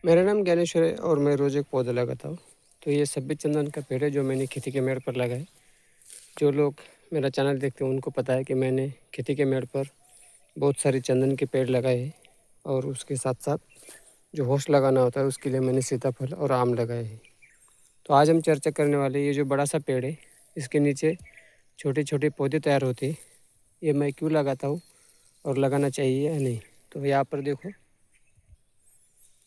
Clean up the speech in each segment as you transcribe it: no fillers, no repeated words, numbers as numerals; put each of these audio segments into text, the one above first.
मेरा नाम ज्ञानेश्वर है और मैं रोज़ एक पौधा लगाता हूँ। तो ये सफ़ेद चंदन का पेड़ है जो मैंने खेती के मेड़ पर लगाया है। जो लोग मेरा चैनल देखते हैं उनको पता है कि मैंने खेती के मेड़ पर बहुत सारे चंदन के पेड़ लगाए हैं और उसके साथ साथ जो होस्ट लगाना होता है उसके लिए मैंने सीताफल और आम लगाए हैं। तो आज हम चर्चा करने वाले ये जो बड़ा सा पेड़ है इसके नीचे छोटे छोटे पौधे तैयार होते हैं, ये मैं क्यों लगाता हूँ और लगाना चाहिए या नहीं। तो यहाँ पर देखो,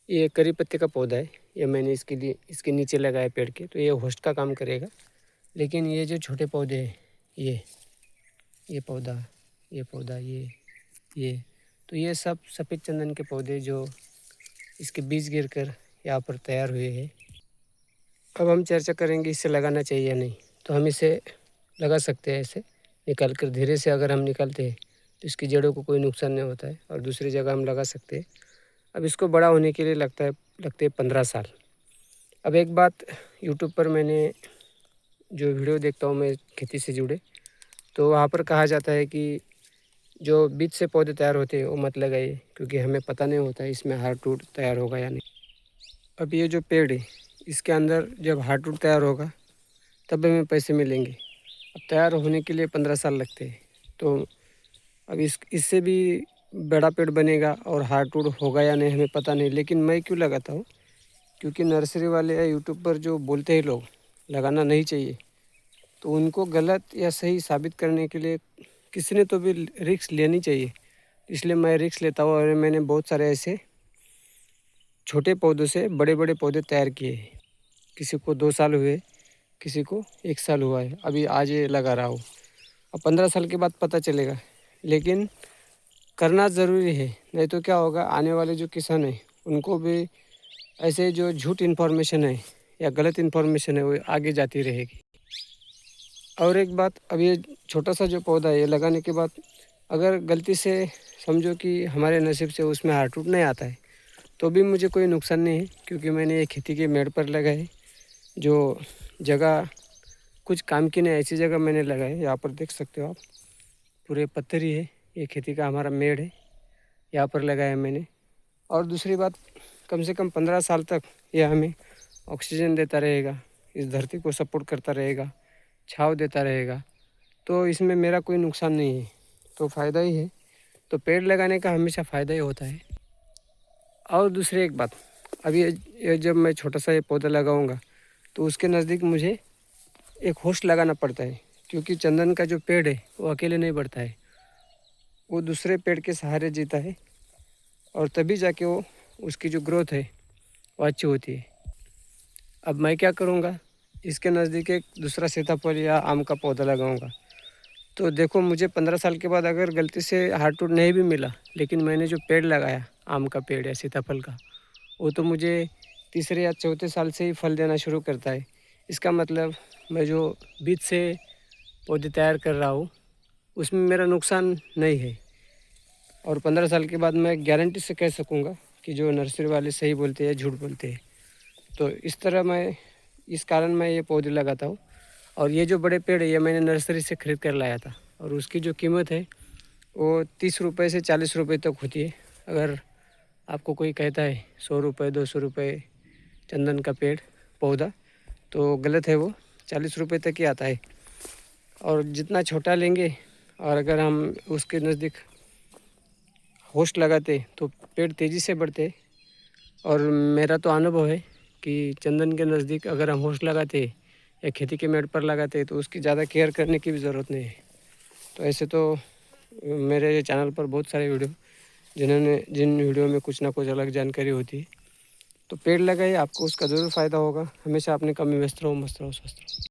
ये करी पत्ते का पौधा है। ये मैंने इसके नीचे लगाया पेड़ के, तो ये होस्ट का काम करेगा। लेकिन ये जो छोटे पौधे हैं, ये पौधा, ये पौधा, ये तो ये सब सफ़ेद चंदन के पौधे जो इसके बीज गिरकर यहाँ पर तैयार हुए हैं। अब हम चर्चा करेंगे इसे लगाना चाहिए या नहीं। तो हम इसे लगा सकते हैं, ऐसे निकाल कर धीरे से अगर हम निकालते हैं तो इसकी जड़ों को कोई नुकसान नहीं होता है और दूसरी जगह हम लगा सकते हैं। अब इसको बड़ा होने के लिए लगते हैं 15 साल। अब एक बात, यूट्यूब पर मैंने जो वीडियो देखता हूँ मैं खेती से जुड़े, तो वहाँ पर कहा जाता है कि जो बीज से पौधे तैयार होते हैं वो मत लगाइए, क्योंकि हमें पता नहीं होता है इसमें हार्ड रूट तैयार होगा या नहीं। अब ये जो पेड़ है इसके अंदर जब हार्ड रूट तैयार होगा तब हमें पैसे मिलेंगे। अब तैयार होने के लिए 15 साल लगते हैं। तो अब इससे भी बड़ा पेड़ बनेगा और हार्ड रूट होगा या नहीं हमें पता नहीं। लेकिन मैं क्यों लगाता हूँ, क्योंकि नर्सरी वाले या यूट्यूब पर जो बोलते हैं लोग लगाना नहीं चाहिए, तो उनको गलत या सही साबित करने के लिए किसी ने तो भी रिस्क लेनी चाहिए। इसलिए मैं रिस्क लेता हूँ और मैंने बहुत सारे ऐसे छोटे पौधों से बड़े बड़े पौधे तैयार किए हैं। किसी को 2 साल हुए, किसी को 1 साल हुआ है, अभी आज ये लगा रहा हूँ। अब 15 साल के बाद पता चलेगा, लेकिन करना ज़रूरी है। नहीं तो क्या होगा, आने वाले जो किसान हैं उनको भी ऐसे जो झूठ इन्फॉर्मेशन है या गलत इन्फॉर्मेशन है वो आगे जाती रहेगी। और एक बात, अब ये छोटा सा जो पौधा है ये लगाने के बाद अगर गलती से समझो कि हमारे नसीब से उसमें हार्ट रूट नहीं आता है तो भी मुझे कोई नुकसान नहीं है, क्योंकि मैंने ये खेती के मेड़ पर लगाए। जो जगह कुछ काम की नहीं ऐसी जगह मैंने लगाए। यहाँ पर देख सकते हो आप, पूरे पत्थर ही है। ये खेती का हमारा मेड़ है, यहाँ पर लगाया मैंने। और दूसरी बात, कम से कम 15 साल तक ये हमें ऑक्सीजन देता रहेगा, इस धरती को सपोर्ट करता रहेगा, छाँव देता रहेगा। तो इसमें मेरा कोई नुकसान नहीं है, तो फ़ायदा ही है। तो पेड़ लगाने का हमेशा फ़ायदा ही होता है। और दूसरी एक बात, अभी ये जब मैं छोटा सा ये पौधा लगाऊंगा तो उसके नज़दीक मुझे एक होस्ट लगाना पड़ता है, क्योंकि चंदन का जो पेड़ है वो अकेले नहीं बढ़ता है, वो दूसरे पेड़ के सहारे जीता है और तभी जाके वो उसकी जो ग्रोथ है वो अच्छी होती है। अब मैं क्या करूँगा, इसके नज़दीक एक दूसरा सीताफल या आम का पौधा लगाऊंगा। तो देखो, मुझे 15 साल के बाद अगर गलती से हार्ट रूट नहीं भी मिला, लेकिन मैंने जो पेड़ लगाया आम का पेड़ या सीताफल का, वो तो मुझे तीसरे या चौथे साल से ही फल देना शुरू करता है। इसका मतलब मैं जो बीज से पौधे तैयार कर रहा हूँ उसमें मेरा नुकसान नहीं है। और 15 साल के बाद मैं गारंटी से कह सकूँगा कि जो नर्सरी वाले सही बोलते हैं, झूठ बोलते हैं। तो इस कारण मैं ये पौधे लगाता हूँ। और ये जो बड़े पेड़ है ये मैंने नर्सरी से ख़रीद कर लाया था और उसकी जो कीमत है वो 30 रुपये से 40 रुपये तक होती है। अगर आपको कोई कहता है 100 रुपये 200 रुपये चंदन का पेड़ पौधा, तो गलत है। वो 40 रुपये तक ही आता है। और जितना छोटा लेंगे और अगर हम उसके नज़दीक होस्ट लगाते तो पेड़ तेज़ी से बढ़ते। और मेरा तो अनुभव है कि चंदन के नज़दीक अगर हम होस्ट लगाते या खेती के मेड़ पर लगाते तो उसकी ज़्यादा केयर करने की भी ज़रूरत नहीं है। तो ऐसे तो मेरे चैनल पर बहुत सारे वीडियो जिन वीडियो में कुछ ना कुछ अलग जानकारी होती है। तो पेड़ लगाइए, आपको उसका ज़रूर फ़ायदा होगा। हमेशा अपने काम में व्यस्त रहो, मस्त रहो, स्वस्थ रहो।